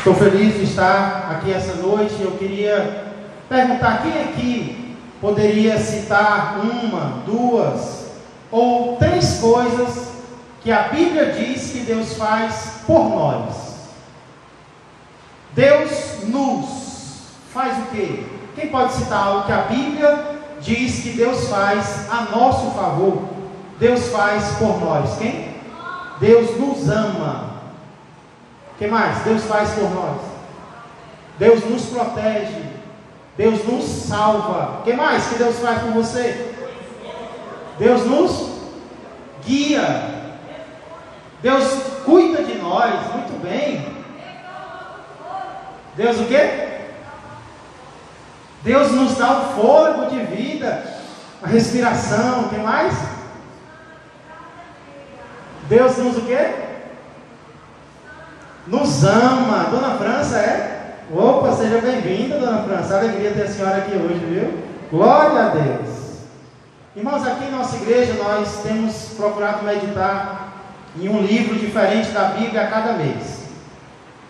Estou feliz de estar aqui essa noite. Eu queria perguntar quem aqui poderia citar uma, duas ou três coisas que a Bíblia diz que Deus faz por nós. Deus nos faz o quê? Quem pode citar algo que a Bíblia diz que Deus faz a nosso favor? Deus faz por nós. Quem? Deus nos ama. O que mais? Deus faz por nós. Deus nos protege. Deus nos salva. O que mais que Deus faz por você? Deus nos guia. Deus cuida de nós. Muito bem. Deus o quê? Deus nos dá o fôlego de vida, a respiração. O que mais? Deus nos o quê? Nos ama. Dona França é? Opa, seja bem-vinda, Dona França. Alegria ter a senhora aqui hoje, viu? Glória a Deus. Irmãos, aqui em nossa igreja nós temos procurado meditar em um livro diferente da Bíblia a cada mês.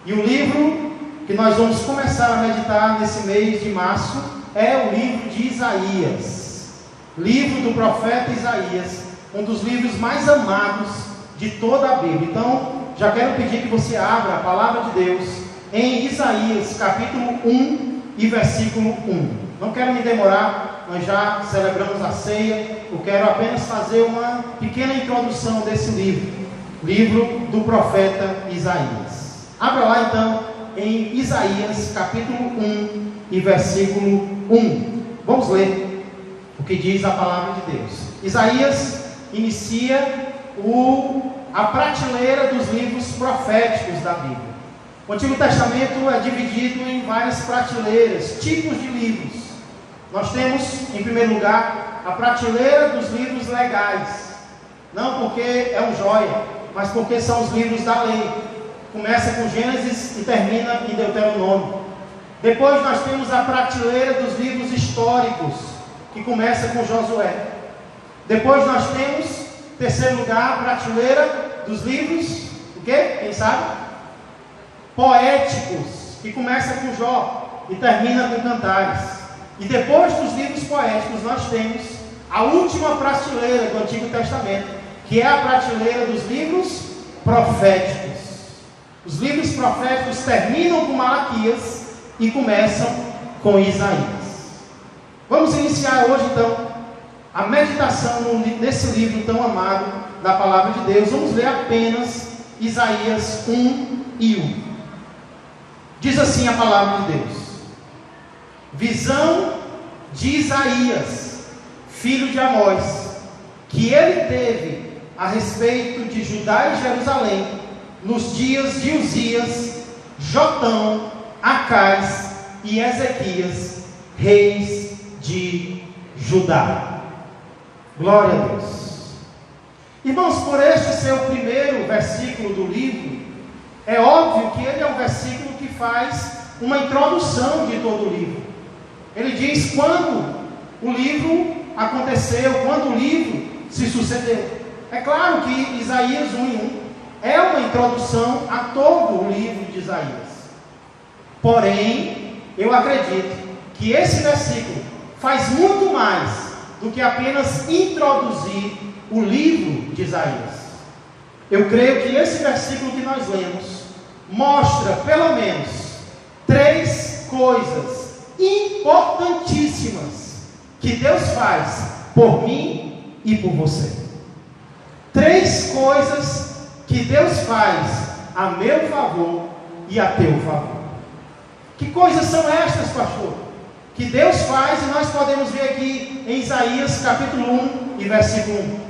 E o livro que nós vamos começar a meditar nesse mês de março é o livro de Isaías. Livro do profeta Isaías, um dos livros mais amados de toda a Bíblia. Então, já quero pedir que você abra a palavra de Deus em Isaías, capítulo 1 e versículo 1. Não quero me demorar, nós já celebramos a ceia. Eu quero apenas fazer uma pequena introdução desse livro do profeta Isaías. Abra lá então em Isaías, capítulo 1 e versículo 1. Vamos ler o que diz a palavra de Deus. Isaías inicia a prateleira dos livros proféticos da Bíblia. O Antigo Testamento é dividido em várias prateleiras, tipos de livros. Nós temos, em primeiro lugar, a prateleira dos livros legais. Não porque é um joia, mas porque são os livros da lei. Começa com Gênesis e termina em Deuteronômio. Depois nós temos a prateleira dos livros históricos, que começa com Josué. Depois nós temos, em terceiro lugar, a prateleira dos livros, o quê? Quem sabe? Poéticos, que começa com Jó e termina com Cantares. E depois dos livros poéticos nós temos a última prateleira do Antigo Testamento, que é a prateleira dos livros proféticos. Os livros proféticos terminam com Malaquias e começam com Isaías. Vamos iniciar hoje então a meditação nesse livro tão amado da palavra de Deus. Vamos ler apenas Isaías 1 e 1. Diz assim a palavra de Deus: visão de Isaías, filho de Amós, que ele teve a respeito de Judá e Jerusalém, nos dias de Uzias, Jotão, Acais e Ezequias, reis de Judá. Glória a Deus. Irmãos, por este ser o primeiro versículo do livro, é óbvio que ele é um versículo que faz uma introdução de todo o livro. Ele diz quando o livro aconteceu, quando o livro se sucedeu. É claro que Isaías 1 e 1 é uma introdução a todo o livro de Isaías. Porém, eu acredito que esse versículo faz muito mais do que apenas introduzir o livro de Isaías. Eu creio que esse versículo que nós lemos mostra pelo menos três coisas importantíssimas que Deus faz por mim e por você. Três coisas que Deus faz a meu favor e a teu favor. Que coisas são estas, pastor? Que Deus faz e nós podemos ver aqui em Isaías capítulo 1 e versículo 1.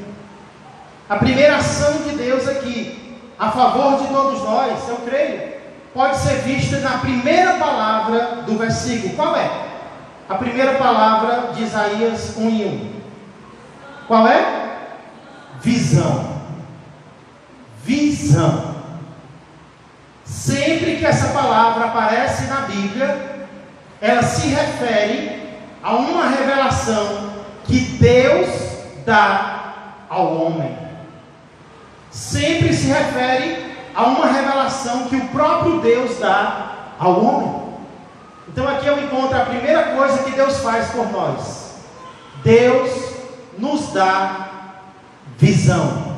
A primeira ação de Deus aqui, a favor de todos nós, eu creio, pode ser vista na primeira palavra do versículo. Qual é? A primeira palavra de Isaías 1 e 1. Qual é? Visão. Visão. Sempre que essa palavra aparece na Bíblia, ela se refere a uma revelação que Deus dá ao homem. Sempre se refere a uma revelação que o próprio Deus dá ao homem. Então aqui eu encontro a primeira coisa que Deus faz por nós. Deus nos dá visão.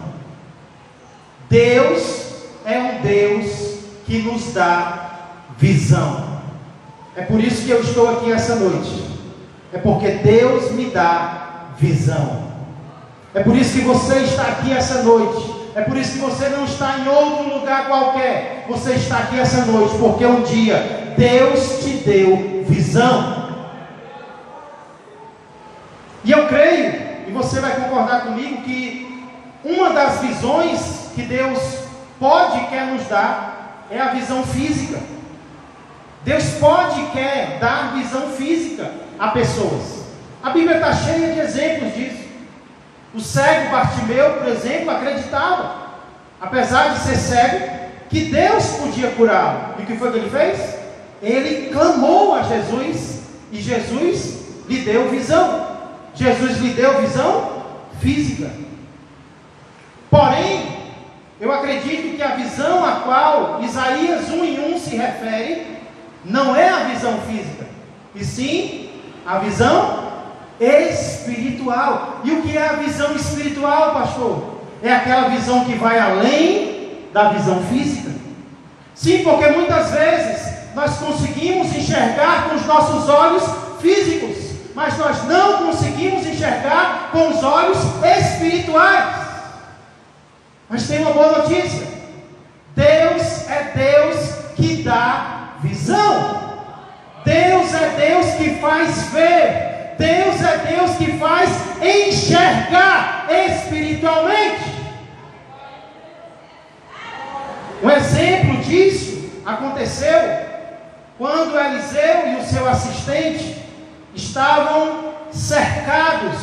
Deus é um Deus que nos dá visão. É por isso que eu estou aqui essa noite. É porque Deus me dá visão. É por isso que você está aqui essa noite. É por isso que você não está em outro lugar qualquer. Você está aqui essa noite porque um dia Deus te deu visão. E eu creio, e você vai concordar comigo, que uma das visões que Deus pode e quer nos dar é a visão física. Deus pode e quer dar visão física a pessoas. A Bíblia está cheia de exemplos disso. O cego Bartimeu, por exemplo, acreditava, apesar de ser cego, que Deus podia curá-lo. E o que foi que ele fez? Ele clamou a Jesus, e Jesus lhe deu visão. Jesus lhe deu visão física. Porém, eu acredito que a visão a qual Isaías 1:1 se refere, não é a visão física, e sim a visão espiritual. E o que é a visão espiritual, pastor? É aquela visão que vai além da visão física. Sim, porque muitas vezes nós conseguimos enxergar com os nossos olhos físicos, mas nós não conseguimos enxergar com os olhos espirituais. Mas tem uma boa notícia: Deus é Deus que dá visão. Deus é Deus que faz ver. Deus é Deus que faz enxergar espiritualmente. Um exemplo disso aconteceu quando Eliseu e o seu assistente estavam cercados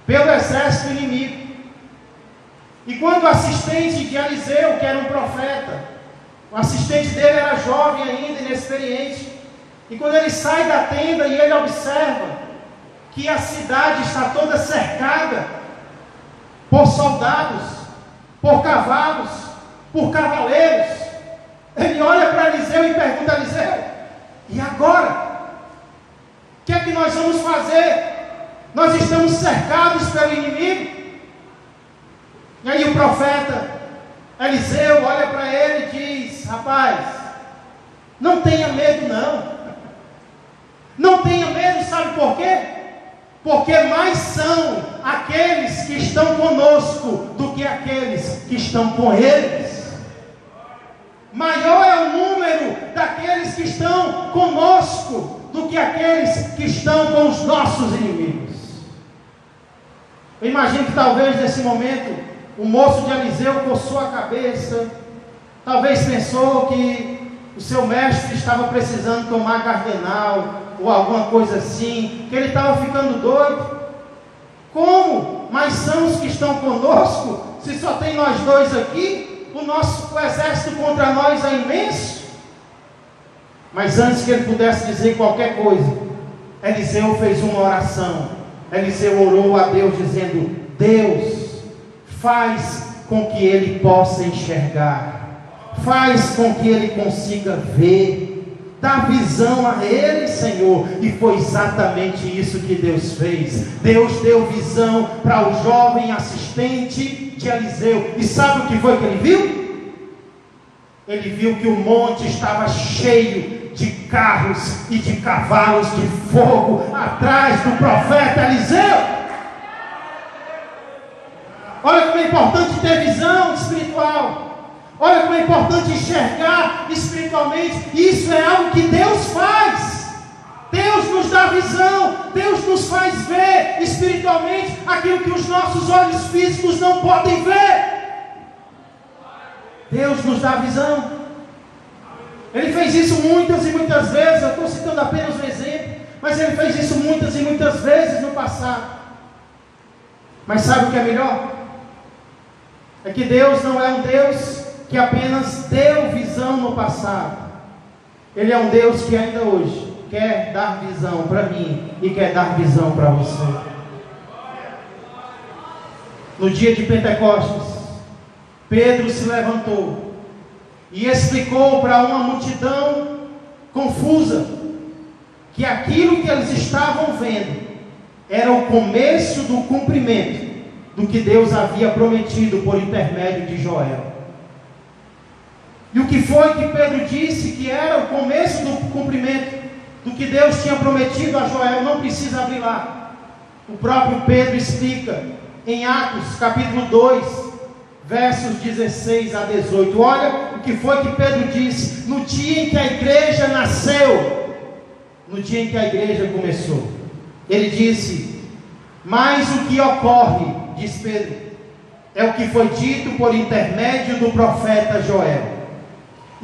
pelo exército inimigo. E quando o assistente de Eliseu, que era um profeta, o assistente dele era jovem ainda, inexperiente, e quando ele sai da tenda e ele observa que a cidade está toda cercada por soldados, por cavalos, por cavaleiros, ele olha para Eliseu e pergunta a Eliseu: e agora? O que é que nós vamos fazer? Nós estamos cercados pelo inimigo. E aí o profeta Eliseu olha para ele e diz: rapaz, não tenha medo não. Não tenha medo, sabe por quê? Porque mais são aqueles que estão conosco do que aqueles que estão com eles. Maior é o número daqueles que estão conosco do que aqueles que estão com os nossos inimigos. Eu imagino que talvez nesse momento o moço de Eliseu coçou a cabeça, talvez pensou que o seu mestre estava precisando tomar cardenal, ou alguma coisa assim, que ele estava ficando doido. Como? Mas são os que estão conosco, se só tem nós dois aqui, o exército contra nós é imenso. Mas antes que ele pudesse dizer qualquer coisa, Eliseu fez uma oração. Eliseu orou a Deus dizendo: Deus, faz com que ele possa enxergar, faz com que ele consiga ver, dá visão a ele, Senhor. E foi exatamente isso que Deus fez. Deus deu visão para o jovem assistente de Eliseu. E sabe o que foi que ele viu? Ele viu que o monte estava cheio de carros e de cavalos de fogo atrás do profeta Eliseu. Olha como é importante ter visão espiritual. Olha como é importante enxergar espiritualmente. Isso é algo que Deus faz. Deus nos dá visão. Deus nos faz ver espiritualmente aquilo que os nossos olhos físicos não podem ver. Deus nos dá visão. Ele fez isso muitas e muitas vezes. Eu estou citando apenas um exemplo, mas ele fez isso muitas e muitas vezes no passado. Mas sabe o que é melhor? É que Deus não é um Deus que apenas deu visão no passado. Ele é um Deus que ainda hoje quer dar visão para mim e quer dar visão para você. No dia de Pentecostes, Pedro se levantou e explicou para uma multidão confusa, que aquilo que eles estavam vendo era o começo do cumprimento do que Deus havia prometido por intermédio de Joel. E o que foi que Pedro disse que era o começo do cumprimento do que Deus tinha prometido a Joel? Não precisa abrir lá. O próprio Pedro explica em Atos capítulo 2, versos 16 a 18. Olha o que foi que Pedro disse no dia em que a igreja nasceu, no dia em que a igreja começou. Ele disse: mas o que ocorre, diz Pedro, é o que foi dito por intermédio do profeta Joel.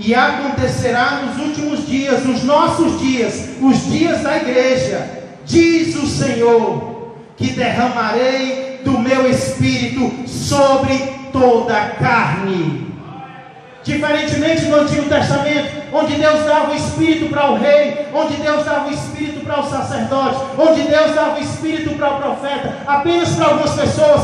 E acontecerá nos últimos dias, nos nossos dias, os dias da igreja, diz o Senhor, que derramarei do meu espírito sobre toda a carne. Diferentemente do Antigo Testamento, onde Deus dava o espírito para o rei, onde Deus dava o espírito para os sacerdotes, onde Deus dava o espírito para o profeta, apenas para algumas pessoas.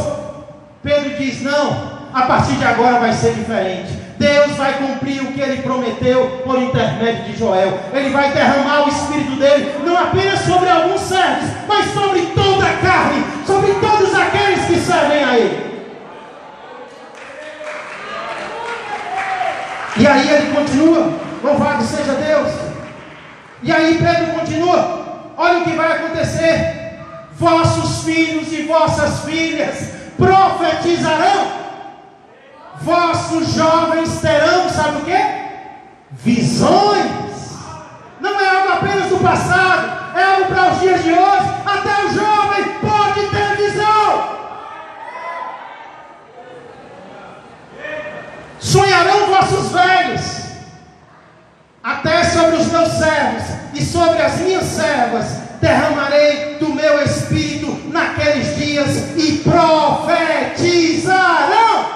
Pedro diz: não, a partir de agora vai ser diferente. Deus vai cumprir o que Ele prometeu por intermédio de Joel. Ele vai derramar o Espírito dele, não apenas sobre alguns servos, mas sobre toda a carne, sobre todos aqueles que servem a Ele. E aí ele continua, louvado seja Deus. E aí Pedro continua, olha o que vai acontecer: vossos filhos e vossas filhas profetizarão. Vossos jovens terão, sabe o que? Visões. Não é algo apenas do passado, é algo para os dias de hoje. Até o jovem pode ter visão. Sonharão vossos velhos, até sobre os meus servos e sobre as minhas servas derramarei do meu espírito naqueles dias, e profetizarão.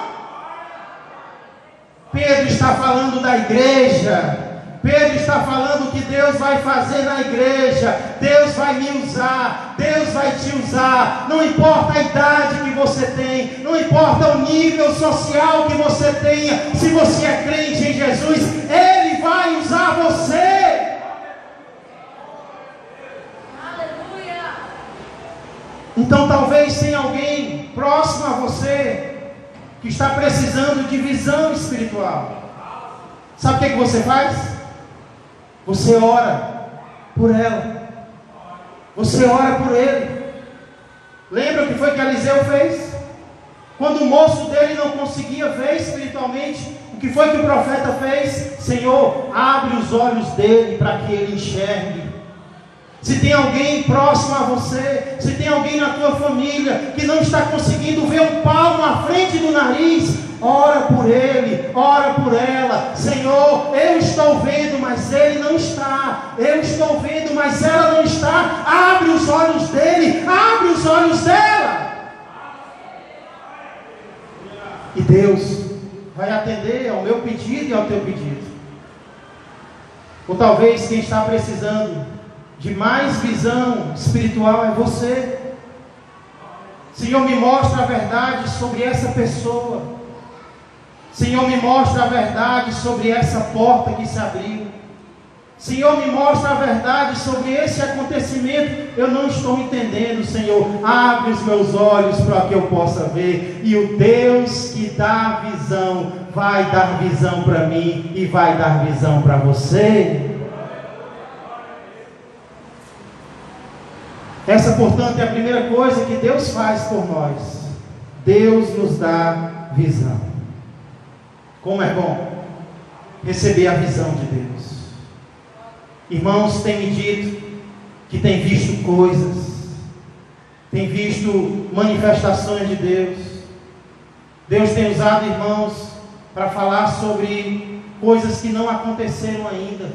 Pedro está falando da igreja. Pedro está falando que Deus vai fazer na igreja. Deus vai me usar, Deus vai te usar. Não importa a idade que você tem, não importa o nível social que você tenha, se você é crente em Jesus, Ele vai usar você. Aleluia. Então talvez tenha alguém próximo a você que está precisando de visão espiritual. Sabe o que você faz? Você ora por ela. Você ora por ele. Lembra o que foi que Eliseu fez? Quando o moço dele não conseguia ver espiritualmente, o que foi que o profeta fez? Senhor, abre os olhos dele para que ele enxergue. Se tem alguém próximo a você, se tem alguém na tua família que não está conseguindo ver um palmo à frente do nariz, ora por ele, ora por ela. Senhor, eu estou vendo, mas ele não está. Eu estou vendo, mas ela não está. Abre os olhos dele, abre os olhos dela. E Deus vai atender ao meu pedido e ao teu pedido. Ou talvez quem está precisando de mais visão espiritual é você. Senhor, me mostra a verdade sobre essa pessoa. Senhor, me mostra a verdade sobre essa porta que se abriu. Senhor, me mostra a verdade sobre esse acontecimento. Eu não estou entendendo, Senhor. Abre os meus olhos para que eu possa ver. E o Deus que dá visão vai dar visão para mim e vai dar visão para você. Essa, portanto, é a primeira coisa que Deus faz por nós. Deus nos dá visão. Como é bom receber a visão de Deus. Irmãos têm me dito que têm visto coisas, têm visto manifestações de Deus. Deus tem usado irmãos para falar sobre coisas que não aconteceram ainda.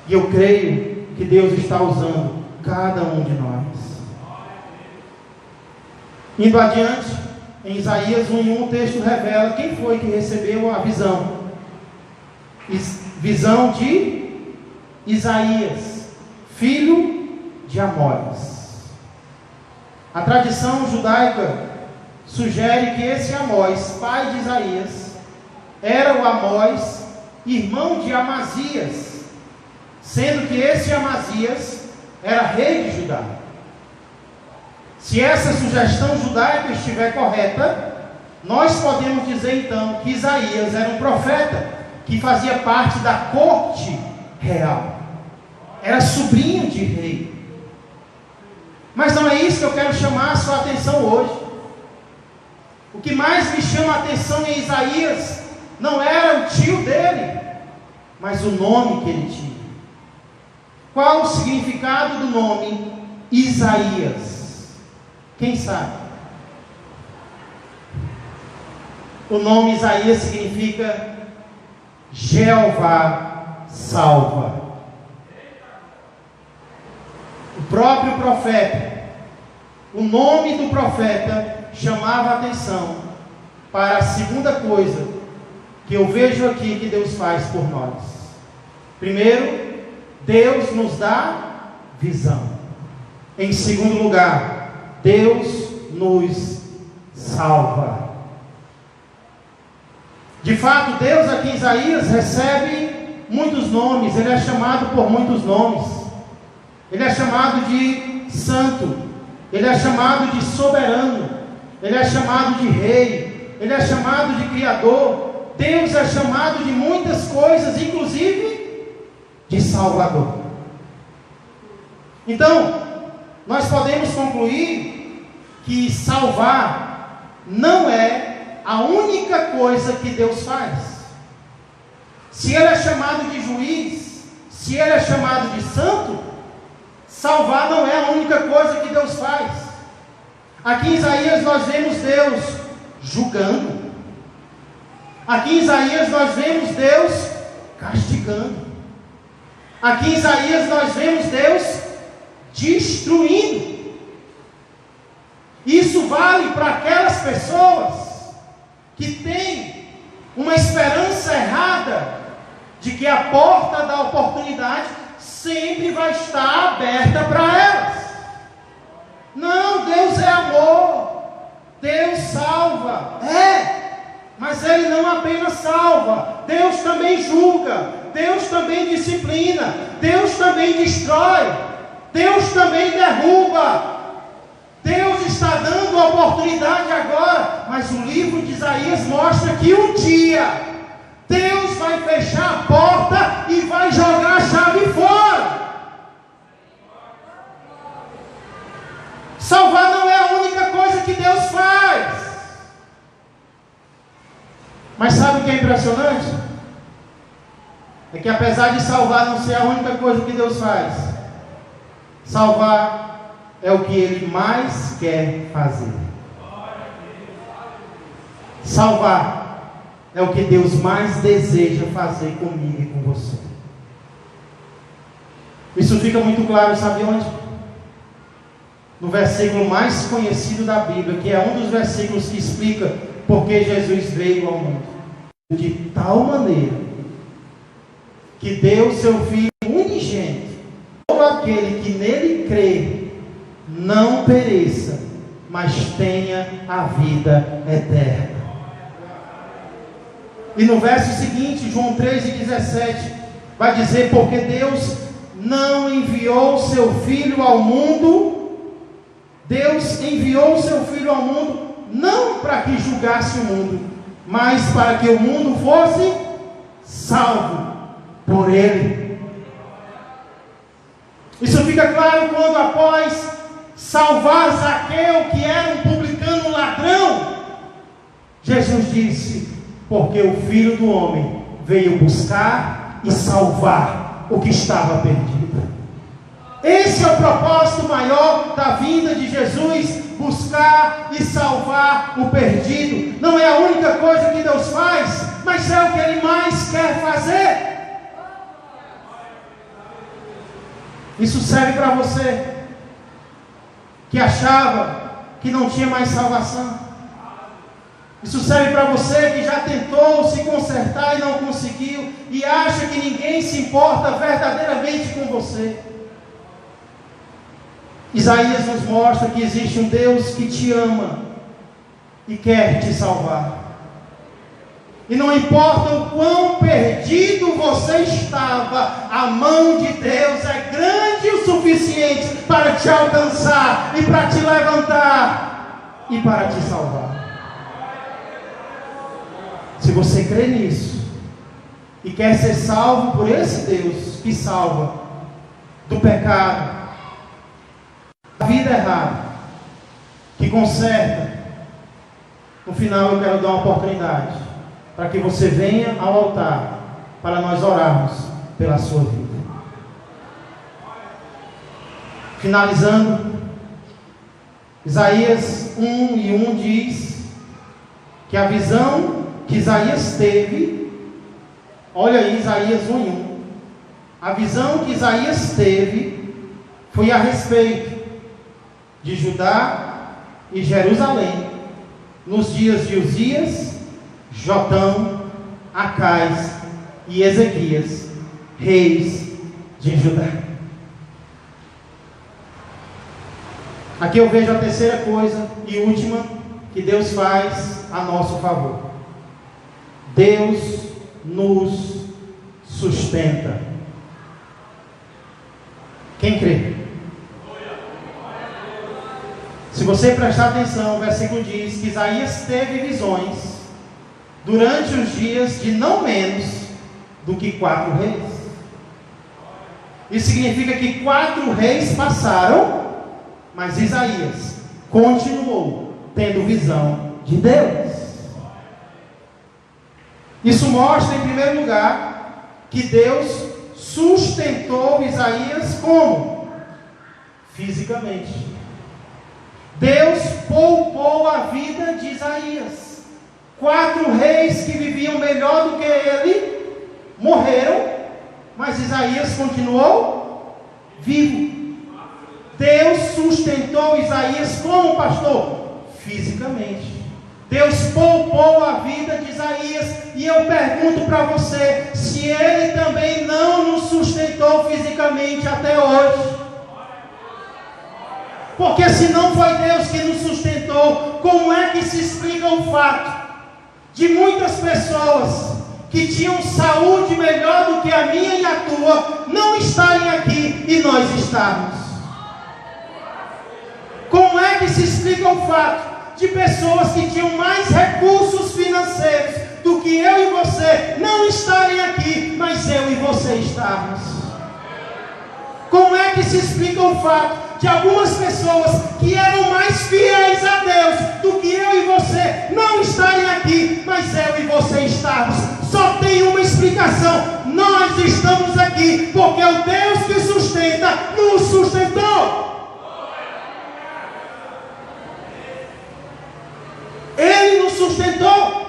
E eu creio que Deus está usando cada um de nós. Indo adiante, em Isaías 1:1, o texto revela quem foi que recebeu a visão. Visão de Isaías, filho de Amós. A tradição judaica sugere que esse Amós, pai de Isaías, era o Amós, irmão de Amazias, sendo que esse Amazias era rei de Judá. Se essa sugestão judaica estiver correta, nós podemos dizer então que Isaías era um profeta que fazia parte da corte real, era sobrinho de rei. Mas não é isso que eu quero chamar a sua atenção hoje. O que mais me chama a atenção em Isaías não era o tio dele, mas o nome que ele tinha. Qual o significado do nome Isaías? Quem sabe? O nome Isaías significa Jeová salva. O próprio profeta, o nome do profeta chamava a atenção para a segunda coisa que eu vejo aqui que Deus faz por nós. Primeiro, Deus nos dá visão. Em segundo lugar, Deus nos salva. De fato, Deus aqui em Isaías recebe muitos nomes, ele é chamado por muitos nomes. Ele é chamado de santo, ele é chamado de soberano, ele é chamado de rei, ele é chamado de criador. Deus é chamado de muitas coisas, inclusive de salvador. Então, nós podemos concluir que salvar não é a única coisa que Deus faz. Se ele é chamado de juiz, se ele é chamado de santo, salvar não é a única coisa que Deus faz. Aqui em Isaías nós vemos Deus julgando. Aqui em Isaías nós vemos Deus castigando. Aqui em Isaías nós vemos Deus destruindo. Isso vale para aquelas pessoas que têm uma esperança errada de que a porta da oportunidade sempre vai estar aberta para elas. Não, Deus é amor, Deus salva, mas Ele não apenas salva, Deus também julga, Deus também disciplina, Deus também destrói, Deus também derruba. Deus está dando a oportunidade agora, mas o livro de Isaías mostra que um dia Deus vai fechar a porta e vai jogar a chave fora. Salvar não é a única coisa que Deus faz. Mas sabe o que é impressionante? É que apesar de salvar não ser a única coisa que Deus faz, salvar é o que Ele mais quer fazer. Salvar é o que Deus mais deseja fazer comigo e com você. Isso fica muito claro, sabe onde? No versículo mais conhecido da Bíblia, que é um dos versículos que explica por que Jesus veio ao mundo. De tal maneira que deu seu Filho unigênito, todo aquele que nele crê não pereça, mas tenha a vida eterna. E no verso seguinte, João 3,17, vai dizer: porque Deus não enviou seu Filho ao mundo, Deus enviou seu Filho ao mundo, não para que julgasse o mundo, mas para que o mundo fosse salvo por Ele. Isso fica claro quando, após salvar Zaqueu, que era um publicano ladrão, Jesus disse: porque o Filho do Homem veio buscar e salvar o que estava perdido. Esse é o propósito maior da vinda de Jesus: buscar e salvar o perdido. Não é a única coisa que Deus faz, mas é o que Ele mais quer fazer. Isso serve para você que achava que não tinha mais salvação. Isso serve para você que já tentou se consertar e não conseguiu, e acha que ninguém se importa verdadeiramente com você. Isaías nos mostra que existe um Deus que te ama e quer te salvar. E não importa o quão perdido você estava, a mão de Deus é grande o suficiente para te alcançar e para te levantar e para te salvar. Se você crê nisso e quer ser salvo por esse Deus que salva do pecado, da vida errada, que conserta, no final eu quero dar uma oportunidade para que você venha ao altar para nós orarmos pela sua vida. Finalizando, Isaías 1:1 diz que a visão que Isaías teve, olha aí Isaías 1:1, a visão que Isaías teve foi a respeito de Judá e Jerusalém nos dias de Uzias, Jotão, Acais e Ezequias, reis de Judá. Aqui eu vejo a terceira coisa e última que Deus faz a nosso favor. Deus nos sustenta. Quem crê? Se você prestar atenção, o versículo diz que Isaías teve visões durante os dias de não menos do que 4 reis. Isso significa que 4 reis passaram, mas Isaías continuou tendo visão de Deus. Isso mostra, em primeiro lugar, que Deus sustentou Isaías como? Fisicamente. Deus poupou a vida de Isaías. 4 reis que viviam melhor do que ele morreram, mas Isaías continuou vivo. Deus sustentou Isaías como, pastor? Fisicamente. Deus poupou a vida de Isaías. E eu pergunto para você, se ele também não nos sustentou fisicamente até hoje? Porque se não foi Deus que nos sustentou, como é que se explica o fato de muitas pessoas que tinham saúde melhor do que a minha e a tua não estarem aqui e nós estarmos? Como é que se explica o fato de pessoas que tinham mais recursos financeiros do que eu e você não estarem aqui, mas eu e você estarmos? Como é que se explica o fato de algumas pessoas que eram mais fiéis a Deus do que eu e você não estarem aqui, mas eu e você estarmos? Só tem uma explicação: nós estamos aqui porque o Deus que sustenta nos sustentou. Ele nos sustentou.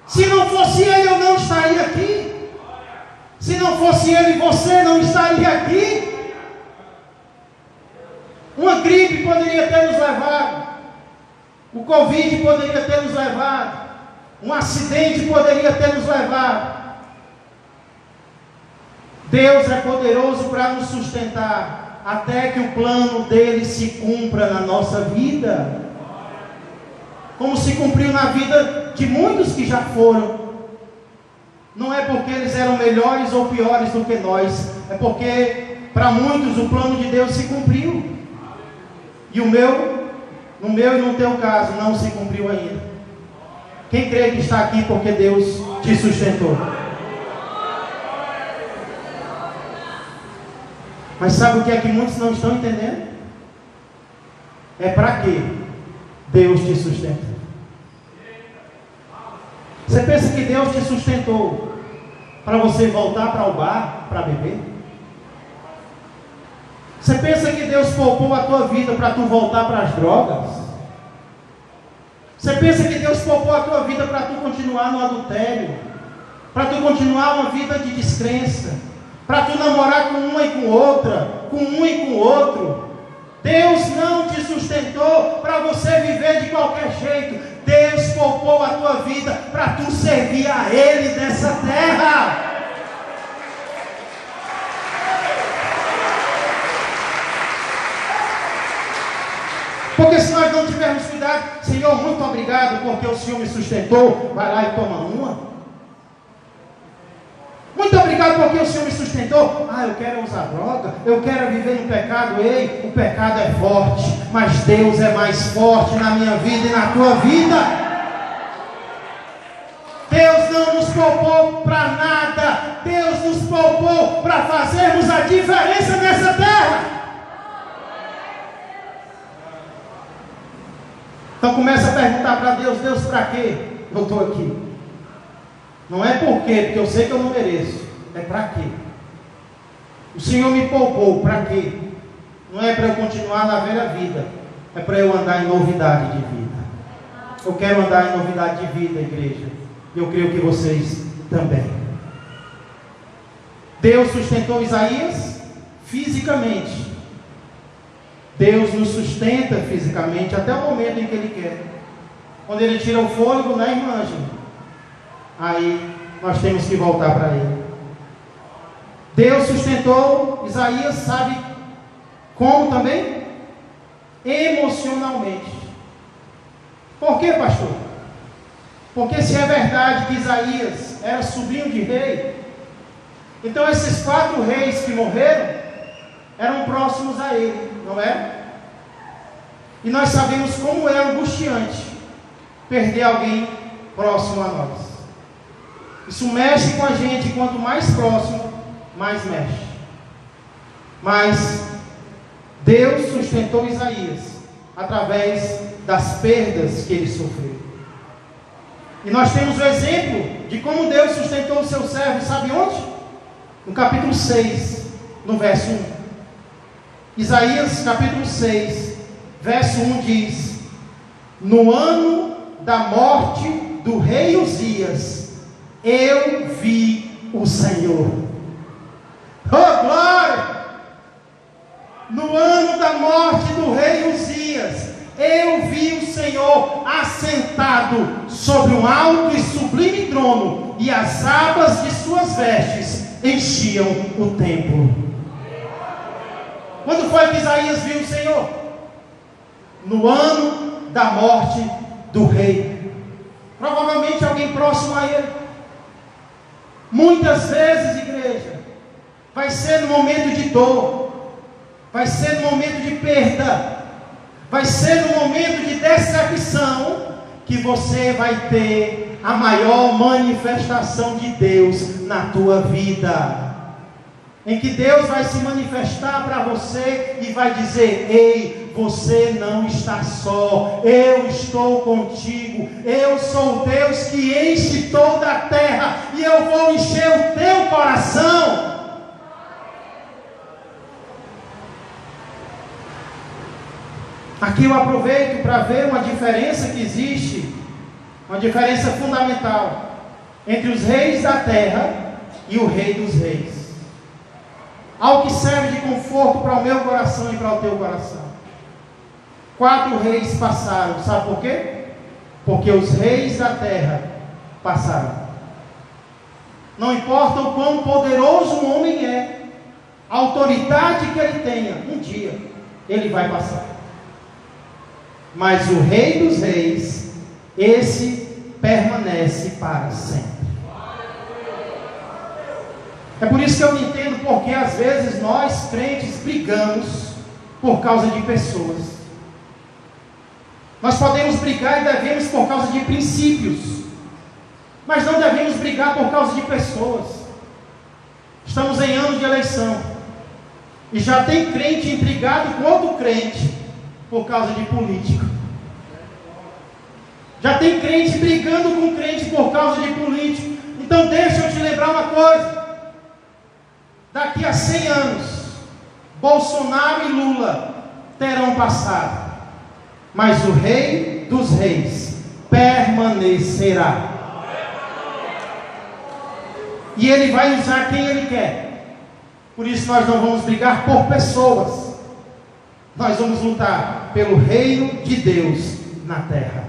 Se não fosse Ele, eu não estaria aqui. Se não fosse Ele, você não estaria aqui. Uma gripe poderia ter nos levado. O Covid poderia ter nos levado. Um acidente poderia ter nos levado. Deus é poderoso para nos sustentar até que o plano dele se cumpra na nossa vida. Como se cumpriu na vida de muitos que já foram. Não é porque eles eram melhores ou piores do que nós, é porque para muitos o plano de Deus se cumpriu. E no meu e no teu caso não se cumpriu ainda. Quem crê que está aqui porque Deus te sustentou? Mas sabe o que é que muitos não estão entendendo? É para quê Deus te sustenta. Você pensa que Deus te sustentou para você voltar para o bar, para beber? Você pensa que Deus poupou a tua vida para tu voltar para as drogas? Você pensa que Deus poupou a tua vida para tu continuar no adultério? Para tu continuar uma vida de descrença? Para tu namorar com uma e com outra? Com um e com outro? Deus não te sustentou para você viver de qualquer jeito. Deus poupou a tua vida para tu servir a Ele nessa terra. Porque se nós não tivermos cuidado, Senhor, muito obrigado porque o Senhor me sustentou, vai lá e toma uma. Muito obrigado porque o Senhor me sustentou. Eu quero usar droga, eu quero viver no pecado. Ei, o pecado é forte, mas Deus é mais forte na minha vida e na tua vida. Deus não nos poupou para nada. Deus nos poupou para fazermos a diferença nessa terra. Então começa a perguntar para Deus: Deus, para quê eu estou aqui? Não é por quê, porque eu sei que eu não mereço. É para quê? O Senhor me poupou, para quê? Não é para eu continuar na velha vida, é para eu andar em novidade de vida. Eu quero andar em novidade de vida, igreja. E eu creio que vocês também. Deus sustentou Isaías fisicamente. Deus nos sustenta fisicamente até o momento em que Ele quer. Quando Ele tira o fôlego, né, irmã Ângela? Aí nós temos que voltar para Ele. Deus sustentou Isaías, sabe como também? Emocionalmente. Por quê, pastor? Porque se é verdade que Isaías era sobrinho de rei, então esses 4 reis que morreram eram próximos a ele, não é? E nós sabemos como é angustiante perder alguém próximo a nós. Isso mexe com a gente, quanto mais próximo, mais mexe. Mas Deus sustentou Isaías através das perdas que ele sofreu. E nós temos o exemplo de como Deus sustentou o seu servo, sabe onde? No capítulo 6, no verso 1. Isaías capítulo 6, verso 1 diz: no ano da morte do rei Uzias, eu vi o Senhor. Oh, glória! No ano da morte do rei Uzias, eu vi o Senhor assentado sobre um alto e sublime trono, e as abas de suas vestes enchiam o templo. Quando foi que Isaías viu o Senhor? No ano da morte do rei. Provavelmente alguém próximo a ele. Muitas vezes, igreja, vai ser no momento de dor, vai ser no momento de perda, vai ser no momento de decepção que você vai ter a maior manifestação de Deus na tua vida. Em que Deus vai se manifestar para você e vai dizer: ei, você não está só, eu estou contigo, eu sou o Deus que enche toda a terra, e eu vou encher o teu coração. Aqui eu aproveito para ver uma diferença que existe, uma diferença fundamental entre os reis da terra e o rei dos reis. Algo que serve de conforto para o meu coração e para o teu coração. 4 reis passaram, sabe por quê? Porque os reis da terra passaram. Não importa o quão poderoso um homem é, a autoridade que ele tenha, um dia ele vai passar. Mas o rei dos reis, esse permanece para sempre. É por isso que eu não entendo porque às vezes nós crentes brigamos por causa de pessoas. Nós podemos brigar e devemos por causa de princípios, mas não devemos brigar por causa de pessoas. Estamos em ano de eleição e já tem crente intrigado com outro crente por causa de política. Já tem crente brigando com crente por causa de político. Então deixa eu te lembrar uma coisa. Daqui a 100 anos, Bolsonaro e Lula terão passado, mas o rei dos reis permanecerá. E ele vai usar quem ele quer. Por isso nós não vamos brigar por pessoas. Nós vamos lutar pelo reino de Deus na terra.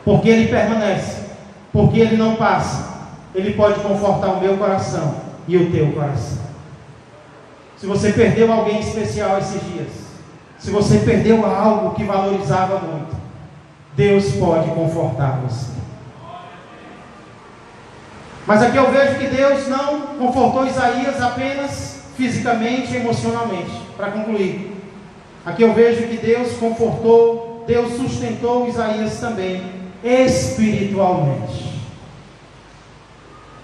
Porque ele permanece, porque ele não passa. Ele pode confortar o meu coração e o teu coração. Se você perdeu alguém especial esses dias, se você perdeu algo que valorizava muito, Deus pode confortar você. Mas aqui eu vejo que Deus não confortou Isaías apenas fisicamente e emocionalmente. Para concluir, aqui eu vejo que Deus confortou, Deus sustentou Isaías também espiritualmente.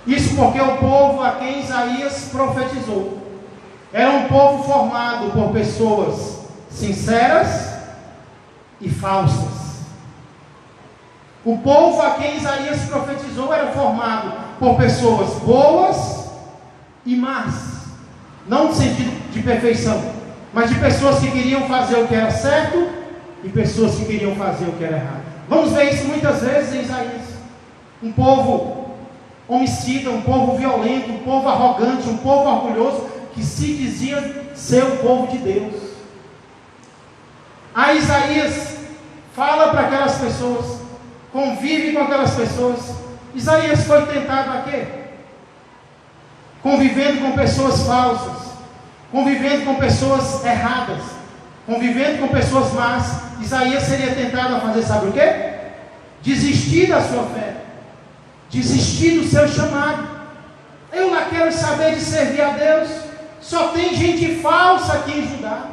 Isso porque o povo a quem Isaías profetizou era um povo formado por pessoas sinceras e falsas. O povo a quem Isaías profetizou era formado por pessoas boas e más, não no sentido de perfeição, mas de pessoas que queriam fazer o que era certo e pessoas que queriam fazer o que era errado. Vamos ver isso muitas vezes em Isaías. Um povo homicida, um povo violento, um povo arrogante, um povo orgulhoso, que se dizia ser o povo de Deus. Aí Isaías fala para aquelas pessoas, convive com aquelas pessoas. Isaías foi tentado a quê? Convivendo com pessoas falsas, convivendo com pessoas erradas, convivendo com pessoas más. Isaías seria tentado a fazer, sabe o quê? Desistir da sua fé, desistir do seu chamado. Eu não quero saber de servir a Deus. Só tem gente falsa aqui em Judá,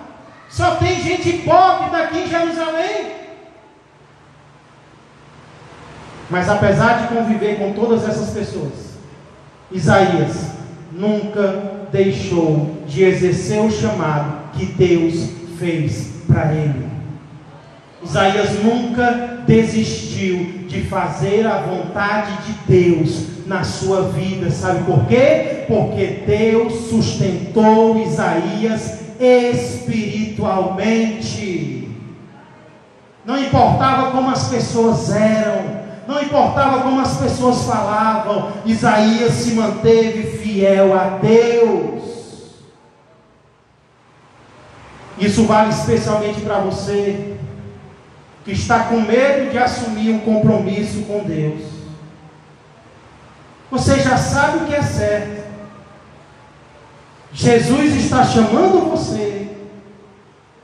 só tem gente hipócrita aqui em Jerusalém. Mas apesar de conviver com todas essas pessoas, Isaías nunca deixou de exercer o chamado que Deus fez para ele. Isaías nunca desistiu de fazer a vontade de Deus na sua vida. Sabe por quê? Porque Deus sustentou Isaías espiritualmente. Não importava como as pessoas eram, não importava como as pessoas falavam, Isaías se manteve fiel a Deus. Isso vale especialmente para você que está com medo de assumir um compromisso com Deus. Você já sabe o que é certo. Jesus está chamando você,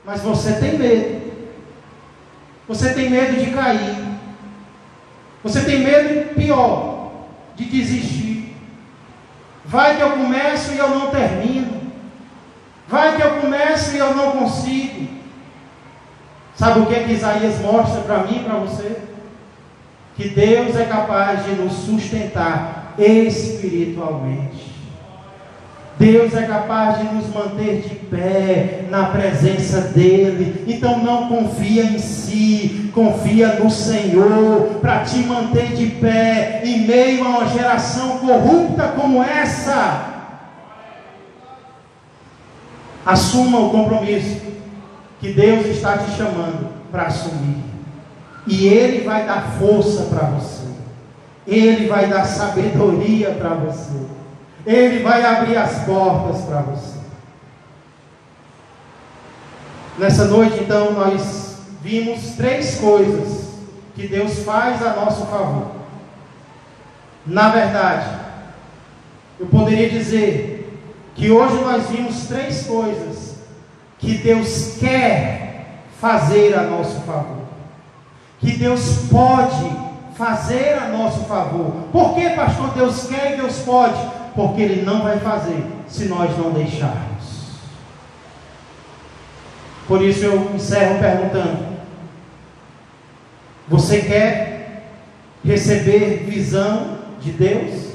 mas você tem medo. Você tem medo de cair. Você tem medo, pior, de desistir. Vai que eu começo e eu não termino. Vai que eu começo e eu não consigo. Sabe o que Isaías mostra para mim e para você? Que Deus é capaz de nos sustentar espiritualmente. Deus é capaz de nos manter de pé na presença dEle. Então não confia em si, confia no Senhor para te manter de pé em meio a uma geração corrupta como essa. Assuma o compromisso que Deus está te chamando para assumir, e Ele vai dar força para você, Ele vai dar sabedoria para você, Ele vai abrir as portas para você. Nessa noite então nós vimos 3 coisas que Deus faz a nosso favor. Na verdade, eu poderia dizer que hoje nós vimos 3 coisas que Deus quer fazer a nosso favor, que Deus pode fazer a nosso favor. Por que, pastor, Deus quer e Deus pode? Porque Ele não vai fazer se nós não deixarmos. Por isso eu encerro perguntando: você quer receber visão de Deus?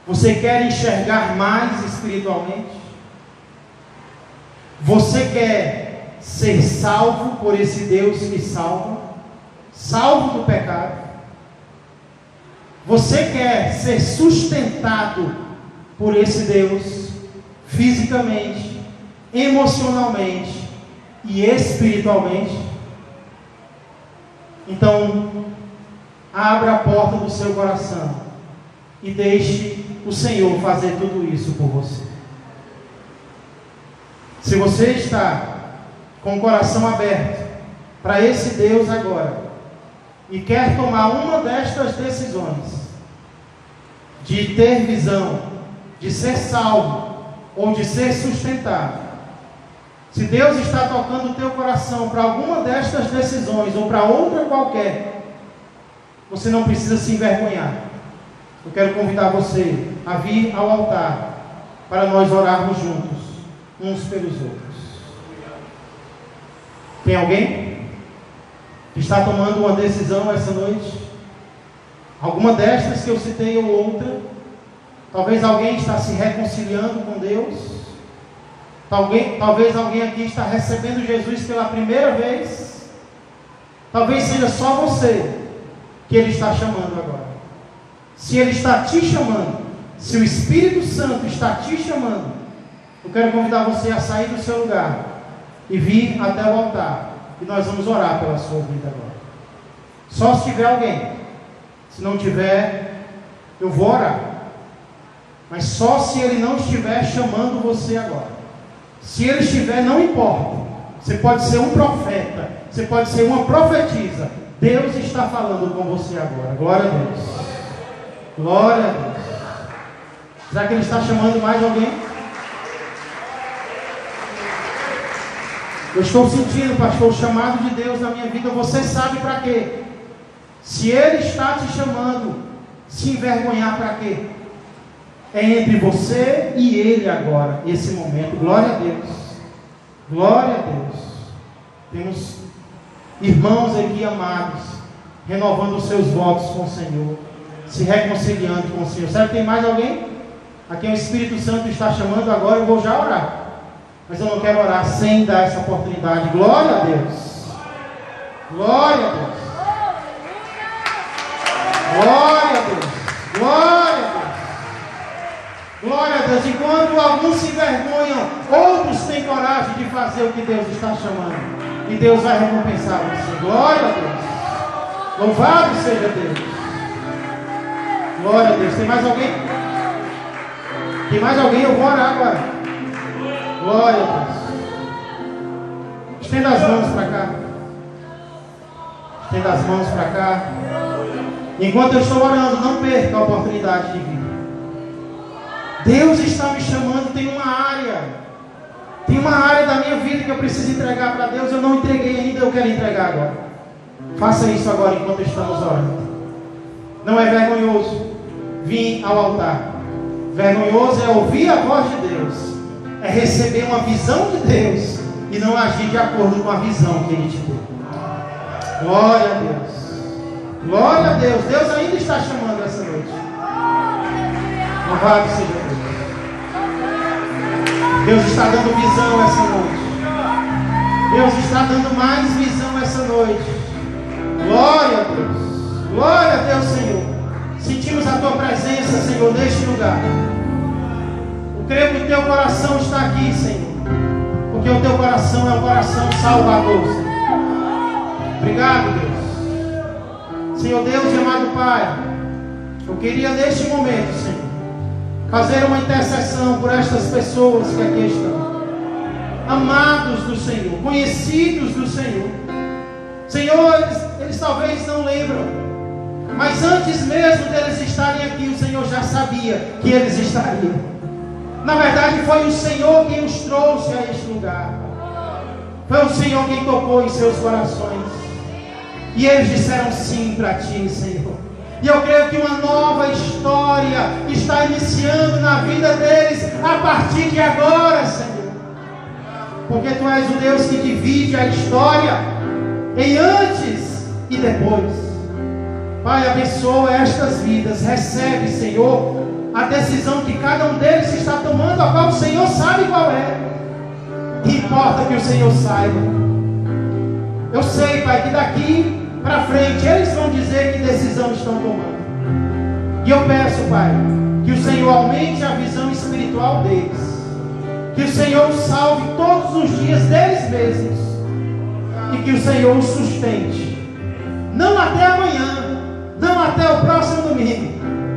Você quer enxergar mais espiritualmente? Você quer ser salvo por esse Deus que salva? Salvo do pecado? Você quer ser sustentado por esse Deus fisicamente, emocionalmente e espiritualmente? Então, abra a porta do seu coração e deixe o Senhor fazer tudo isso por você. Se você está com o coração aberto para esse Deus agora e quer tomar uma destas decisões, de ter visão, de ser salvo ou de ser sustentado, Se Deus está tocando o teu coração para alguma destas decisões ou para outra qualquer, você não precisa se envergonhar. Eu quero convidar você a vir ao altar para nós orarmos juntos, uns pelos outros. Tem alguém que está tomando uma decisão essa noite? Alguma destas que eu citei ou outra? Talvez alguém está se reconciliando com Deus. Talvez alguém aqui está recebendo Jesus pela primeira vez. Talvez seja só você que Ele está chamando agora. Se Ele está te chamando, se o Espírito Santo está te chamando, eu quero convidar você a sair do seu lugar e vir até o altar. E nós vamos orar pela sua vida agora. Só se tiver alguém. Se não tiver, eu vou orar. Mas só se Ele não estiver chamando você agora. Se Ele estiver, não importa. Você pode ser um profeta, você pode ser uma profetisa. Deus está falando com você agora. Glória a Deus. Glória a Deus. Será que Ele está chamando mais alguém? Eu estou sentindo, pastor, o chamado de Deus na minha vida. Você sabe para quê? Se Ele está te chamando, se envergonhar para quê? É entre você e Ele agora, esse momento. Glória a Deus. Glória a Deus. Temos irmãos aqui amados, renovando os seus votos com o Senhor, se reconciliando com o Senhor. Será que tem mais alguém? A quem o Espírito Santo está chamando agora? Eu vou já orar. Mas eu não quero orar sem dar essa oportunidade. Glória a Deus. Glória a Deus. Glória a Deus. Glória a Deus. Glória a Deus. Enquanto alguns se envergonham, outros têm coragem de fazer o que Deus está chamando. E Deus vai recompensar você. Glória a Deus. Louvado seja Deus. Glória a Deus. Tem mais alguém? Tem mais alguém? Eu vou orar agora. Glória a Deus. Estenda as mãos para cá. Estenda as mãos para cá. Enquanto eu estou orando, não perca a oportunidade de vir. Deus está me chamando. Tem uma área da minha vida que eu preciso entregar para Deus. Eu não entreguei ainda, eu quero entregar agora. Faça isso agora enquanto estamos orando. Não é vergonhoso vir ao altar. Vergonhoso é ouvir a voz de Deus, é receber uma visão de Deus e não agir de acordo com a visão que Ele te deu. Glória a Deus. Glória a Deus. Deus ainda está chamando essa noite. Louvado seja Deus. Deus está dando visão essa noite. Deus está dando mais visão essa noite. Glória a Deus. Glória a Deus, Senhor. Sentimos a Tua presença, Senhor, neste lugar. Eu creio que o Teu coração está aqui, Senhor, porque o Teu coração é um coração salvador, Senhor. Obrigado, Deus. Senhor Deus e amado Pai, eu queria neste momento, Senhor, fazer uma intercessão por estas pessoas que aqui estão, amados do Senhor, conhecidos do Senhor. Senhor, eles talvez não lembram, mas antes mesmo deles estarem aqui, o Senhor já sabia que eles estariam. Na verdade, foi o Senhor quem os trouxe a este lugar. Foi o Senhor quem tocou em seus corações. E eles disseram sim para Ti, Senhor. E eu creio que uma nova história está iniciando na vida deles a partir de agora, Senhor. Porque Tu és o Deus que divide a história em antes e depois. Pai, abençoa estas vidas. Recebe, Senhor, a decisão que cada um deles está tomando, a qual o Senhor sabe qual é. Importa que o Senhor saiba. Eu sei, Pai, que daqui para frente eles vão dizer que decisão estão tomando. E eu peço, Pai, que o Senhor aumente a visão espiritual deles, que o Senhor os salve todos os dias deles mesmos, e que o Senhor os sustente, não até amanhã, não até o próximo domingo,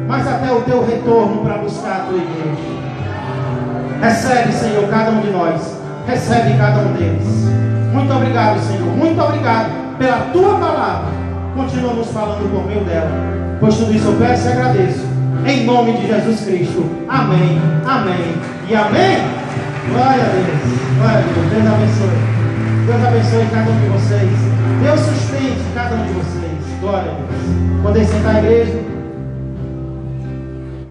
mas até o Teu retorno para buscar a Tua igreja. Recebe, Senhor, cada um de nós, recebe cada um deles. Muito obrigado, Senhor, muito obrigado pela Tua palavra. Continua nos falando por meio dela, pois tudo isso eu peço e agradeço em nome de Jesus Cristo. Amém, amém e amém. Glória a Deus. Glória a Deus. Deus abençoe. Deus abençoe cada um de vocês. Deus sustente cada um de vocês. Glória a Deus. Podem sentar, a igreja.